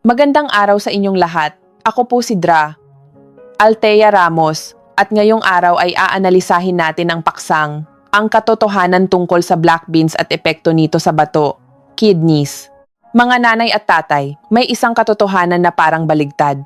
Magandang araw sa inyong lahat. Ako po si Dra. Althea Ramos, at ngayong araw ay aanalisahin natin ang paksang, ang katotohanan tungkol sa black beans at epekto nito sa bato, kidneys. Mga nanay at tatay, may isang katotohanan na parang baligtad.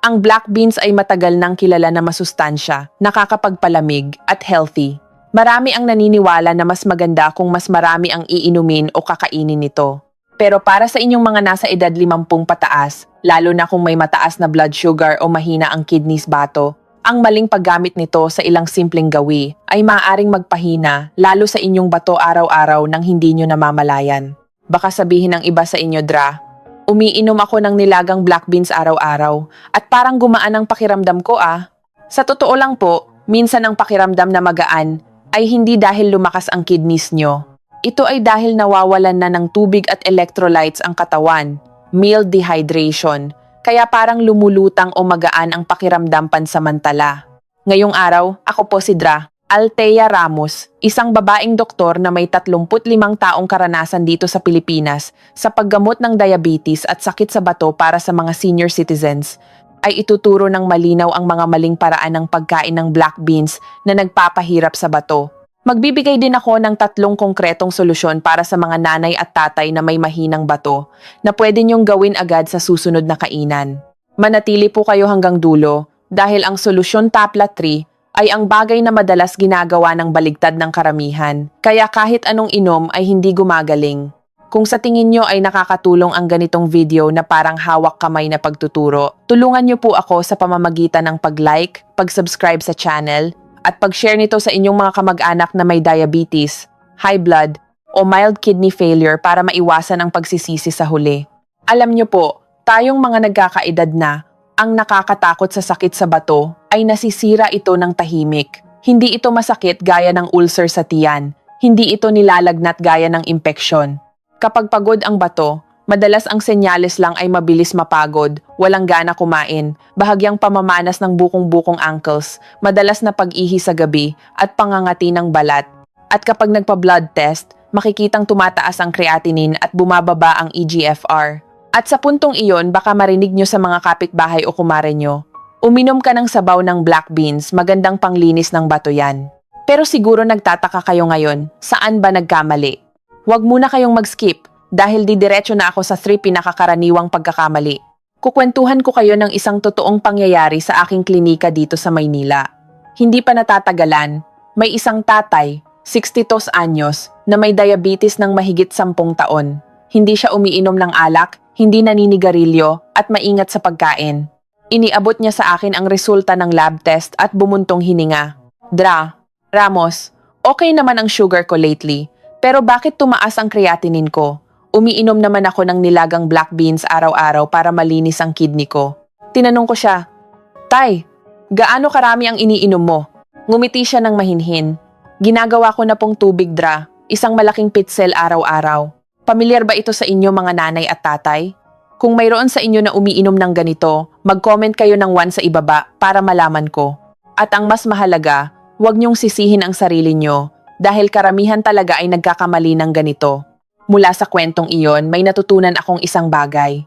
Ang black beans ay matagal nang kilala na masustansya, nakakapagpalamig at healthy. Marami ang naniniwala na mas maganda kung mas marami ang iinumin o kakainin nito. Pero para sa inyong mga nasa edad 50 pataas, lalo na kung may mataas na blood sugar o mahina ang kidneys bato, ang maling paggamit nito sa ilang simpleng gawi ay maaaring magpahina lalo sa inyong bato araw-araw nang hindi nyo namamalayan. Baka sabihin ng iba sa inyo, Dra, umiinom ako ng nilagang black beans araw-araw at parang gumaan ang pakiramdam ko ah. Sa totoo lang po, minsan ang pakiramdam na magaan ay hindi dahil lumakas ang kidneys nyo. Ito ay dahil nawawalan na ng tubig at electrolytes ang katawan, mild dehydration, kaya parang lumulutang o magaan ang pakiramdam pansamantala. Ngayong araw, ako po si Dra, Althea Ramos, isang babaeng doktor na may 35 taong karanasan dito sa Pilipinas sa paggamot ng diabetes at sakit sa bato para sa mga senior citizens, ay ituturo ng malinaw ang mga maling paraan ng pagkain ng black beans na nagpapahirap sa bato. Magbibigay din ako ng 3 konkretong solusyon para sa mga nanay at tatay na may mahinang bato na pwede niyong gawin agad sa susunod na kainan. Manatili po kayo hanggang dulo dahil ang solusyon Tapla 3 ay ang bagay na madalas ginagawa ng baligtad ng karamihan, kaya kahit anong inom ay hindi gumagaling. Kung sa tingin nyo ay nakakatulong ang ganitong video na parang hawak kamay na pagtuturo, tulungan nyo po ako sa pamamagitan ng pag-like, pag-subscribe sa channel, at pag-share nito sa inyong mga kamag-anak na may diabetes, high blood, o mild kidney failure para maiwasan ang pagsisisi sa huli. Alam nyo po, tayong mga nagkakaedad na, ang nakakatakot sa sakit sa bato ay nasisira ito ng tahimik. Hindi ito masakit gaya ng ulcer sa tiyan. Hindi ito nilalagnat gaya ng impeksyon. Kapag pagod ang bato, madalas ang senyales lang ay mabilis mapagod, walang gana kumain, bahagyang pamamanas ng bukong-bukong ankles, madalas na pag-ihi sa gabi, at pangangati ng balat. At kapag nagpa-blood test, makikitang tumataas ang creatinine at bumababa ang EGFR. At sa puntong iyon, baka marinig nyo sa mga kapitbahay o kumare nyo, uminom ka ng sabaw ng black beans, magandang panglinis ng bato yan. Pero siguro nagtataka kayo ngayon, saan ba nagkamali? Huwag muna kayong mag-skip dahil didiretso na ako sa 3 pinakakaraniwang pagkakamali. Kukwentuhan ko kayo ng isang totoong pangyayari sa aking klinika dito sa Maynila. Hindi pa natatagalan, may isang tatay, 62 anyos, na may diabetes ng mahigit 10 taon. Hindi siya umiinom ng alak, hindi naninigarilyo, at maingat sa pagkain. Iniabot niya sa akin ang resulta ng lab test at bumuntong hininga. Dra, Ramos, okay naman ang sugar ko lately. Pero bakit tumaas ang creatinine ko? Umiinom naman ako ng nilagang black beans araw-araw para malinis ang kidney ko. Tinanong ko siya, Tay, gaano karami ang iniinom mo? Ngumiti siya ng mahinhin. Ginagawa ko na pong tubig, Dra, isang malaking pitsel araw-araw. Pamilyar ba ito sa inyo mga nanay at tatay? Kung mayroon sa inyo na umiinom ng ganito, mag-comment kayo ng 1 sa ibaba para malaman ko. At ang mas mahalaga, huwag niyong sisihin ang sarili niyo. Dahil karamihan talaga ay nagkakamali ng ganito. Mula sa kwentong iyon, may natutunan akong isang bagay.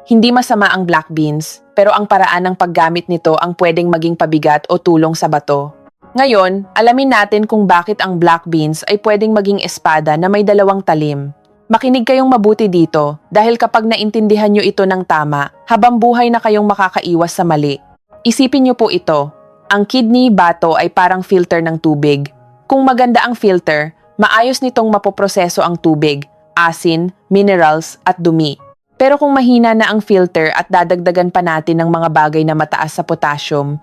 Hindi masama ang black beans, pero ang paraan ng paggamit nito ang pwedeng maging pabigat o tulong sa bato. Ngayon, alamin natin kung bakit ang black beans ay pwedeng maging espada na may 2 talim. Makinig kayong mabuti dito dahil kapag naintindihan nyo ito ng tama, habang buhay na kayong makakaiwas sa mali. Isipin nyo po ito, ang kidney bato ay parang filter ng tubig. Kung maganda ang filter, maayos nitong mapoproseso ang tubig, asin, minerals at dumi. Pero kung mahina na ang filter at dadagdagan pa natin ng mga bagay na mataas sa potassium,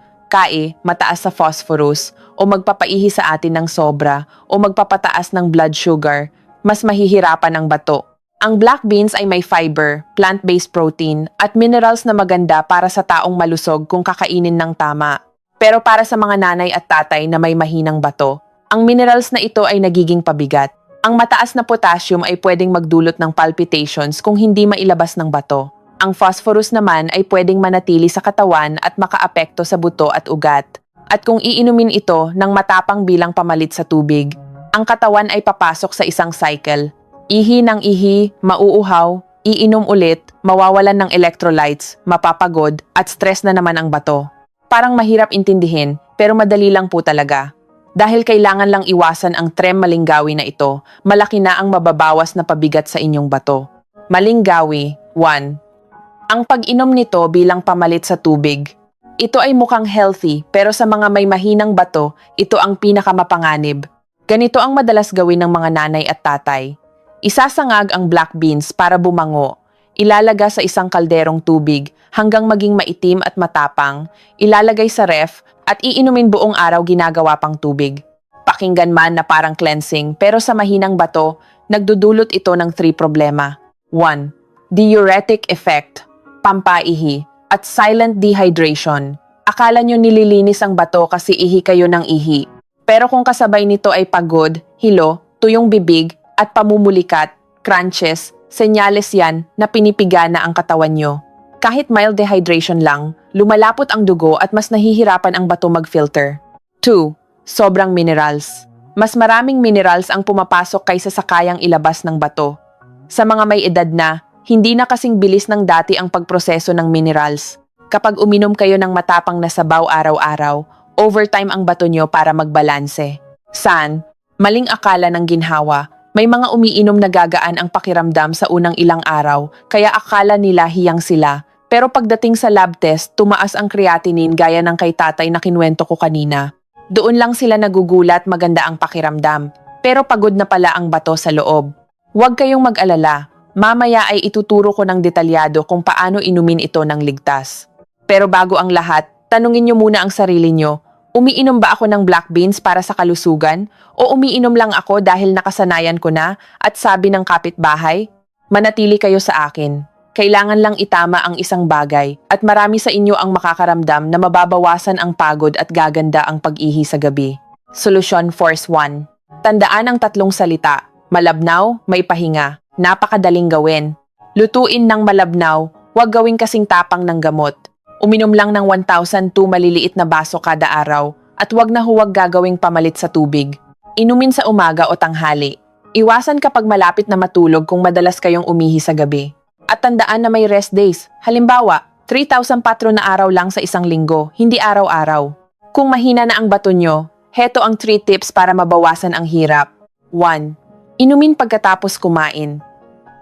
mataas sa phosphorus, o magpapaihi sa atin ng sobra, o magpapataas ng blood sugar, mas mahihirapan ang bato. Ang black beans ay may fiber, plant-based protein, at minerals na maganda para sa taong malusog kung kakainin ng tama. Pero para sa mga nanay at tatay na may mahinang bato, ang minerals na ito ay nagiging pabigat. Ang mataas na potassium ay pwedeng magdulot ng palpitations kung hindi mailabas ng bato. Ang phosphorus naman ay pwedeng manatili sa katawan at makaapekto sa buto at ugat. At kung iinumin ito ng matapang bilang pamalit sa tubig, ang katawan ay papasok sa isang cycle. Ihi ng ihi, mauuhaw, Iinom ulit, mawawalan ng electrolytes, mapapagod, at stress na naman ang bato. Parang mahirap intindihin, pero madali lang po talaga. Dahil kailangan lang iwasan ang trem malinggawi na ito, malaki na ang mababawas na pabigat sa inyong bato. Malinggawi, 1. Ang pag-inom nito bilang pamalit sa tubig. Ito ay mukhang healthy, pero sa mga may mahinang bato, ito ang pinakamapanganib. Ganito ang madalas gawin ng mga nanay at tatay. Isasangag ang black beans para bumango. Ilalaga sa isang kalderong tubig hanggang maging maitim at matapang. Ilalagay sa ref at iinumin buong araw ginagawa pang tubig. Pakinggan man na parang cleansing pero sa mahinang bato, nagdudulot ito ng 3 problema. 1. Diuretic effect, pampaihi, at silent dehydration. Akala nyo nililinis ang bato kasi ihi kayo ng ihi. Pero kung kasabay nito ay pagod, hilo, tuyong bibig, at pamumulikat, crunches, senyales yan na pinipiga na ang katawan nyo. Kahit mild dehydration lang, lumalapot ang dugo at mas nahihirapan ang bato mag-filter. 2. Sobrang minerals. Mas maraming minerals ang pumapasok kaysa sa kayang ilabas ng bato. Sa mga may edad na, hindi na kasing bilis ng dati ang pagproseso ng minerals. Kapag uminom kayo ng matapang na sabaw araw-araw, overtime ang bato nyo para magbalanse. San? Maling akala ng ginhawa. May mga umiinom na gagaan ang pakiramdam sa unang ilang araw, kaya akala nila hiyang sila. Pero pagdating sa lab test, tumaas ang creatinine gaya ng kay tatay na kinwento ko kanina. Doon lang sila nagugulat maganda ang pakiramdam, pero pagod na pala ang bato sa loob. Huwag kayong mag-alala, mamaya ay ituturo ko ng detalyado kung paano inumin ito ng ligtas. Pero bago ang lahat, tanungin nyo muna ang sarili nyo, umiinom ba ako ng black beans para sa kalusugan? O umiinom lang ako dahil nakasanayan ko na at sabi ng kapitbahay? Manatili kayo sa akin. Kailangan lang itama ang isang bagay at marami sa inyo ang makakaramdam na mababawasan ang pagod at gaganda ang pag-ihi sa gabi. Solusyon Force 1. Tandaan ang 3 salita. Malabnaw, may pahinga. Napakadaling gawin. Lutuin ng malabnaw, huwag gawing kasing tapang ng gamot. Uminom lang ng 1,002 maliliit na baso kada araw at huwag na huwag gagawing pamalit sa tubig. Inumin sa umaga o tanghali. Iwasan kapag malapit na matulog kung madalas kayong umihi sa gabi. At tandaan na may rest days. Halimbawa, 3,004 na araw lang sa isang linggo, hindi araw-araw. Kung mahina na ang bato nyo, heto ang 3 tips para mabawasan ang hirap. 1. Inumin pagkatapos kumain.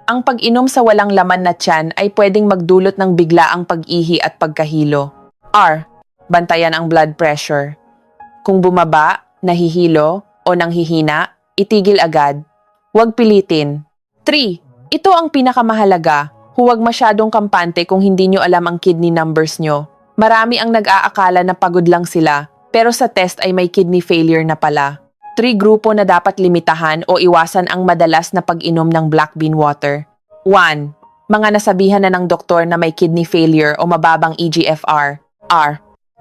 Ang pag-inom sa walang laman na tiyan ay pwedeng magdulot ng biglaang pag-ihi at pagkahilo. R. Bantayan ang blood pressure. Kung bumaba, nahihilo, o nanghihina, itigil agad. Huwag pilitin. 3. Ito ang pinakamahalaga. Huwag masyadong kampante kung hindi nyo alam ang kidney numbers nyo. Marami ang nag-aakala na pagod lang sila, pero sa test ay may kidney failure na pala. 3 grupo na dapat limitahan o iwasan ang madalas na pag-inom ng black bean water. 1. Mga nasabihan na ng doktor na may kidney failure o mababang EGFR. R.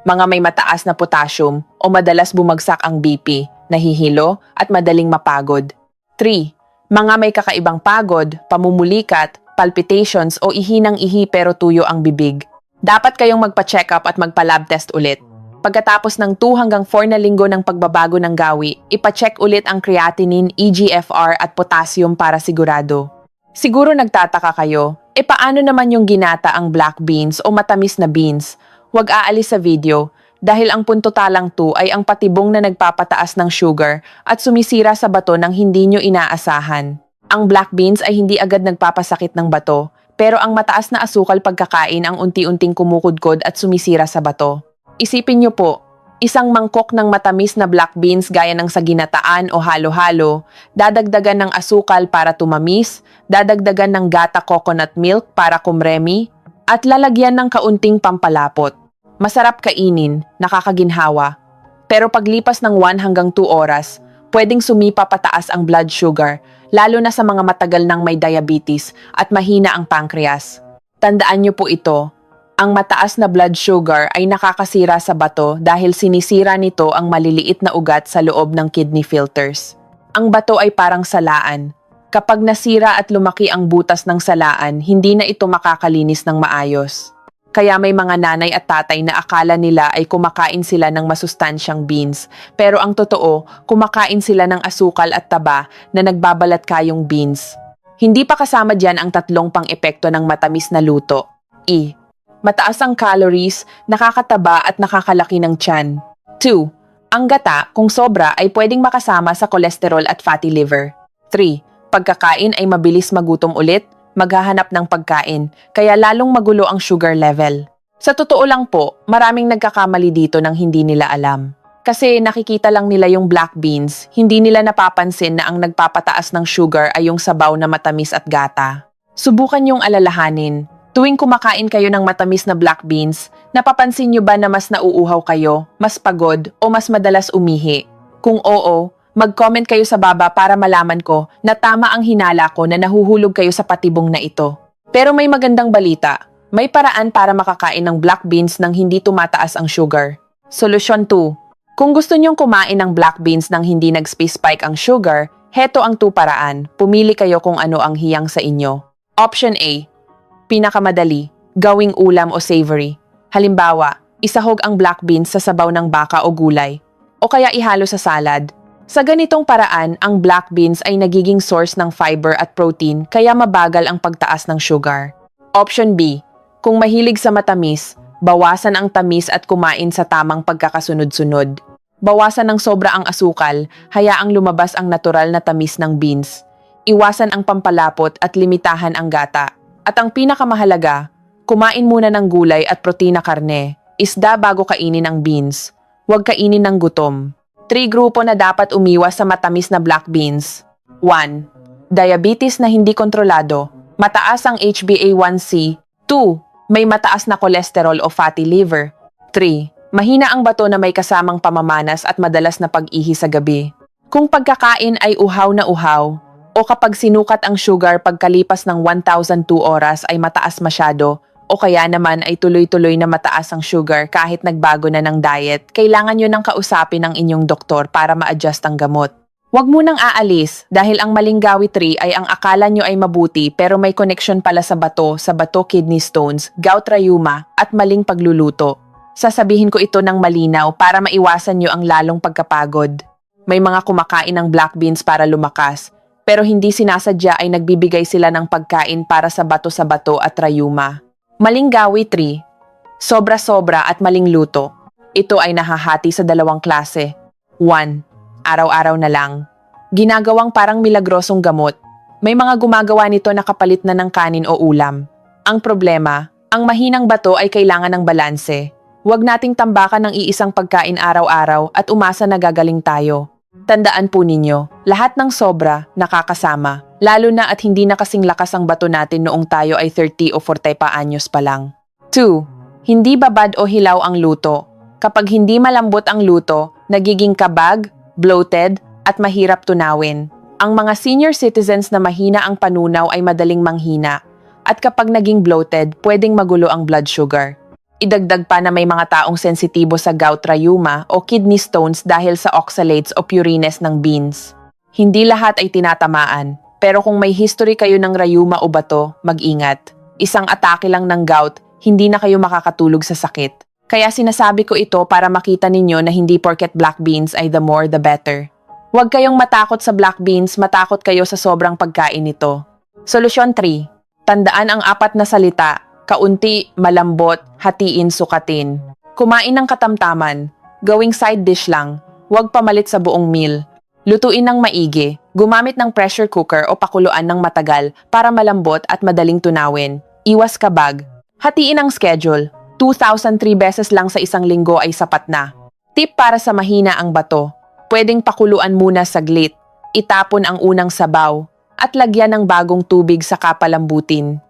Mga may mataas na potassium o madalas bumagsak ang BP, nahihilo at madaling mapagod. 3. Mga may kakaibang pagod, pamumulikat, palpitations o ihi ng ihi pero tuyo ang bibig. Dapat kayong magpa-check up at magpa-lab test ulit. Pagkatapos ng 2 hanggang 4 na linggo ng pagbabago ng gawi, ipa-check ulit ang creatinine, EGFR at potassium para sigurado. Siguro nagtataka kayo, paano naman yung ginata ang black beans o matamis na beans? Huwag aalis sa video dahil ang punto talang 2 ay ang patibong na nagpapataas ng sugar at sumisira sa bato nang hindi nyo inaasahan. Ang black beans ay hindi agad nagpapasakit ng bato, pero ang mataas na asukal pagkakain ang unti-unting kumukudkod at sumisira sa bato. Isipin nyo po, isang mangkok ng matamis na black beans gaya ng sa ginataan o halo-halo, dadagdagan ng asukal para tumamis, dadagdagan ng gata coconut milk para kumremi, at lalagyan ng kaunting pampalapot. Masarap kainin, nakakaginhawa. Pero paglipas ng 1 hanggang 2 oras, pwedeng sumipa pataas ang blood sugar, lalo na sa mga matagal nang may diabetes at mahina ang pancreas. Tandaan niyo po ito, ang mataas na blood sugar ay nakakasira sa bato dahil sinisira nito ang maliliit na ugat sa loob ng kidney filters. Ang bato ay parang salaan. Kapag nasira at lumaki ang butas ng salaan, hindi na ito makakalinis ng maayos. Kaya may mga nanay at tatay na akala nila ay kumakain sila ng masustansyang beans. Pero ang totoo, kumakain sila ng asukal at taba na nagbabalat kayong beans. Hindi pa kasama diyan ang tatlong pang-epekto ng matamis na luto. E. Mataas ang calories, nakakataba at nakakalaki ng tiyan. 2. Ang gata, kung sobra, ay pwedeng makasama sa kolesterol at fatty liver. 3. Pagkakain ay mabilis magutom ulit, maghahanap ng pagkain, kaya lalong magulo ang sugar level. Sa totoo lang po, maraming nagkakamali dito nang hindi nila alam. Kasi nakikita lang nila yung black beans, hindi nila napapansin na ang nagpapataas ng sugar ay yung sabaw na matamis at gata. Subukan yung alalahanin. Tuwing kumakain kayo ng matamis na black beans, napapansin nyo ba na mas nauuhaw kayo, mas pagod, o mas madalas umihi? Kung oo, mag-comment kayo sa baba para malaman ko na tama ang hinala ko na nahuhulog kayo sa patibong na ito. Pero may magandang balita. May paraan para makakain ng black beans nang hindi tumataas ang sugar. Solusyon 2. Kung gusto nyong kumain ng black beans nang hindi nag-space spike ang sugar, heto ang 2 paraan. Pumili kayo kung ano ang hiyang sa inyo. Option A. Pinakamadali, gawing ulam o savory. Halimbawa, isahog ang black beans sa sabaw ng baka o gulay. O kaya ihalo sa salad. Sa ganitong paraan, ang black beans ay nagiging source ng fiber at protein kaya mabagal ang pagtaas ng sugar. Option B. Kung mahilig sa matamis, bawasan ang tamis at kumain sa tamang pagkakasunod-sunod. Bawasan ng sobra ang asukal, hayaang lumabas ang natural na tamis ng beans. Iwasan ang pampalapot at limitahan ang gata. At ang pinakamahalaga, kumain muna ng gulay at protina karne, isda bago kainin ang beans. Huwag kainin ng gutom. 3 grupo na dapat umiwas sa matamis na black beans. 1. Diabetes na hindi kontrolado, mataas ang HbA1c. 2. May mataas na kolesterol o fatty liver. 3. Mahina ang bato na may kasamang pamamanas at madalas na pag-ihi sa gabi. Kung pagkakain ay uhaw na uhaw, o kapag sinukat ang sugar pagkalipas ng 1,002 oras ay mataas masyado, o kaya naman ay tuloy-tuloy na mataas ang sugar kahit nagbago na ng diet, kailangan nyo nang kausapin ang inyong doktor para ma-adjust ang gamot. Huwag mo nang aalis dahil ang maling gawitry ay ang akala nyo ay mabuti pero may connection pala sa bato kidney stones, gout rheuma at maling pagluluto. Sasabihin ko ito ng malinaw para maiwasan nyo ang lalong pagkapagod. May mga kumakain ng black beans para lumakas, pero hindi sinasadya ay nagbibigay sila ng pagkain para sa bato at rheuma. Maling gawitry, sobra-sobra at maling luto. Ito ay nahahati sa 2 klase. 1. Araw-araw na lang. Ginagawang parang milagrosong gamot. May mga gumagawa nito na kapalit na ng kanin o ulam. Ang problema, ang mahinang bato ay kailangan ng balanse. Huwag nating tambakan ng iisang pagkain araw-araw at umasa na gagaling tayo. Tandaan po ninyo, lahat ng sobra nakakasama, lalo na at hindi na kasing lakas ang bato natin noong tayo ay 30 o 40 pa anyos pa lang. 2. Hindi babad o hilaw ang luto. Kapag hindi malambot ang luto, nagiging kabag, bloated, at mahirap tunawin. Ang mga senior citizens na mahina ang panunaw ay madaling manghina. At kapag naging bloated, pwedeng magulo ang blood sugar. Idagdag pa na may mga taong sensitibo sa gout rheuma o kidney stones dahil sa oxalates o purines ng beans. Hindi lahat ay tinatamaan, pero kung may history kayo ng rheuma o bato, mag-ingat. Isang atake lang ng gout, hindi na kayo makakatulog sa sakit. Kaya sinasabi ko ito para makita ninyo na hindi porket black beans ay the more the better. Huwag kayong matakot sa black beans, matakot kayo sa sobrang pagkain nito. Solusyon 3. Tandaan ang 4 na salita. Kaunti, malambot, hatiin, sukatin. Kumain ng katamtaman. Gawing side dish lang. Huwag pamalit sa buong meal. Lutuin ng maigi. Gumamit ng pressure cooker o pakuluan ng matagal para malambot at madaling tunawin. Iwas kabag. Hatiin ang schedule. 2,003 beses lang sa isang linggo ay sapat na. Tip para sa mahina ang bato. Pwedeng pakuluan muna saglit. Itapon ang unang sabaw. At lagyan ng bagong tubig sa kapalambutin.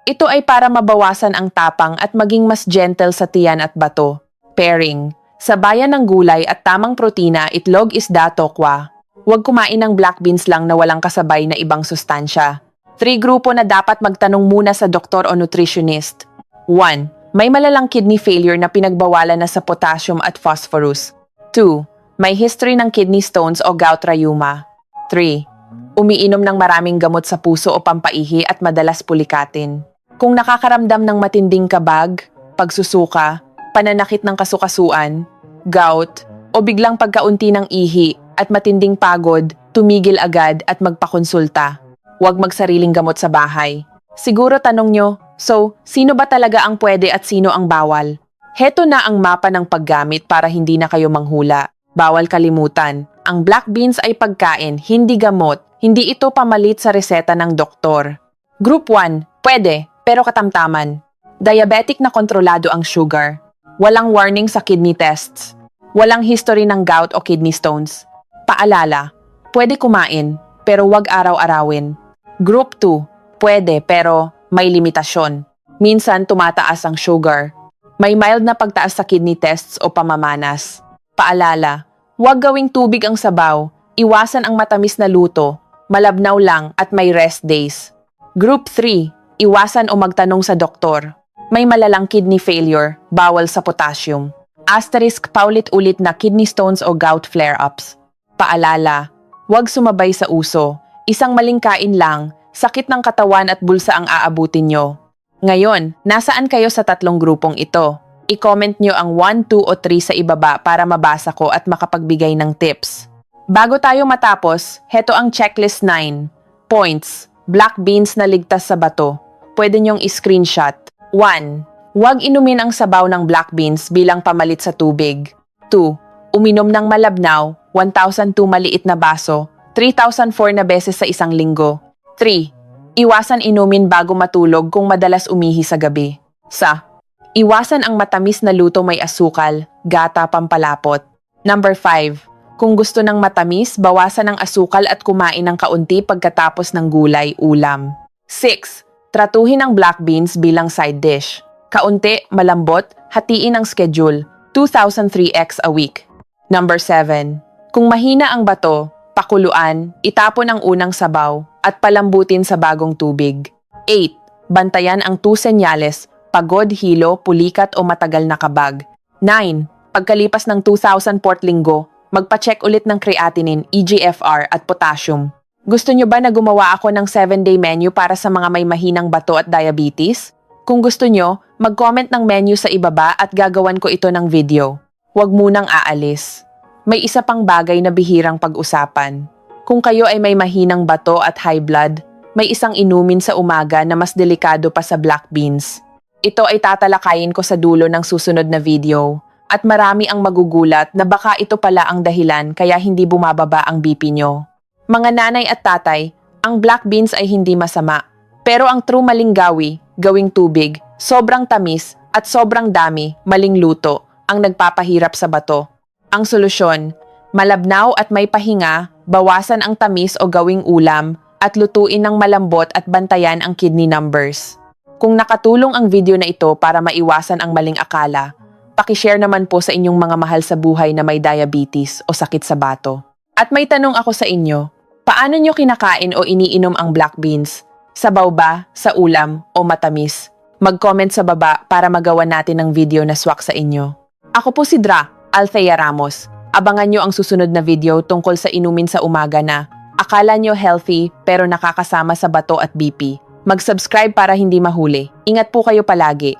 Ito ay para mabawasan ang tapang at maging mas gentle sa tiyan at bato. Pairing. Sabayan ng gulay at tamang protina, itlog, isda, tokwa. Huwag kumain ng black beans lang na walang kasabay na ibang sustansya. 3 grupo na dapat magtanong muna sa doktor o nutritionist. 1. May malalang kidney failure na pinagbawalan na sa potassium at phosphorus. 2. May history ng kidney stones o gout rheuma. 3. Umiinom ng maraming gamot sa puso o pampaihi at madalas pulikatin. Kung nakakaramdam ng matinding kabag, pagsusuka, pananakit ng kasukasuan, gout, o biglang pagkaunti ng ihi at matinding pagod, tumigil agad at magpakonsulta. Huwag magsariling gamot sa bahay. Siguro tanong nyo, so, sino ba talaga ang pwede at sino ang bawal? Heto na ang mapa ng paggamit para hindi na kayo manghula. Bawal kalimutan, ang black beans ay pagkain, hindi gamot. Hindi ito pamalit sa reseta ng doktor. Group 1, pwede, pero katamtaman. Diabetic na kontrolado ang sugar. Walang warning sa kidney tests. Walang history ng gout o kidney stones. Paalala, pwede kumain, pero wag araw-arawin. Group 2, pwede pero may limitasyon. Minsan tumataas ang sugar. May mild na pagtaas sa kidney tests o pamamanas. Paalala, wag gawing tubig ang sabaw, iwasan ang matamis na luto, malabnaw lang at may rest days. Group 3, iwasan o magtanong sa doktor. May malalang kidney failure, bawal sa potassium. Asterisk paulit-ulit na kidney stones o gout flare-ups. Paalala, huwag sumabay sa uso. Isang maling kain lang, sakit ng katawan at bulsa ang aabutin nyo. Ngayon, nasaan kayo sa tatlong grupong ito? I-comment nyo ang 1, 2 o 3 sa ibaba para mabasa ko at makapagbigay ng tips. Bago tayo matapos, heto ang checklist 9. Points. Black beans na ligtas sa bato. Pwede nyong i-screenshot. 1. Huwag inumin ang sabaw ng black beans bilang pamalit sa tubig. 2. Uminom ng malabnaw, 1,002 maliit na baso, 3,004 na beses sa isang linggo. 3. Iwasan inumin bago matulog kung madalas umihi sa gabi. Iwasan ang matamis na luto may asukal, gata, pampalapot. Number 5. Kung gusto ng matamis, bawasan ang asukal at kumain ng kaunti pagkatapos ng gulay, ulam. 6. Tratuhin ang black beans bilang side dish. Kaunti, malambot, hatiin ang schedule, 2,003x a week. Number 7. Kung mahina ang bato, pakuluan, itapon ang unang sabaw, at palambutin sa bagong tubig. 8. Bantayan ang 2 senyales, pagod, hilo, pulikat o matagal na kabag. 9. Pagkalipas ng 2,000 linggo, magpa-check ulit ng creatinine, EGFR at potassium. Gusto nyo ba na gumawa ako ng 7-day menu para sa mga may mahinang bato at diabetes? Kung gusto nyo, mag-comment ng menu sa ibaba at gagawan ko ito ng video. Huwag munang aalis. May isa pang bagay na bihirang pag-usapan. Kung kayo ay may mahinang bato at high blood, may isang inumin sa umaga na mas delikado pa sa black beans. Ito ay tatalakayin ko sa dulo ng susunod na video. At marami ang magugulat na baka ito pala ang dahilan kaya hindi bumababa ang BP nyo. Mga nanay at tatay, ang black beans ay hindi masama. Pero ang true malinggawi, gawing tubig, sobrang tamis at sobrang dami, maling luto, ang nagpapahirap sa bato. Ang solusyon, malabnaw at may pahinga, bawasan ang tamis o gawing ulam, at lutuin ng malambot at bantayan ang kidney numbers. Kung nakatulong ang video na ito para maiwasan ang maling akala, pakishare naman po sa inyong mga mahal sa buhay na may diabetes o sakit sa bato. At may tanong ako sa inyo, paano nyo kinakain o iniinom ang black beans? Sabaw ba, sa ulam, o matamis? Mag-comment sa baba para magawa natin ng video na swak sa inyo. Ako po si Dra, Althea Ramos. Abangan nyo ang susunod na video tungkol sa inumin sa umaga na akala nyo healthy pero nakakasama sa bato at BP. Mag-subscribe para hindi mahuli. Ingat po kayo palagi.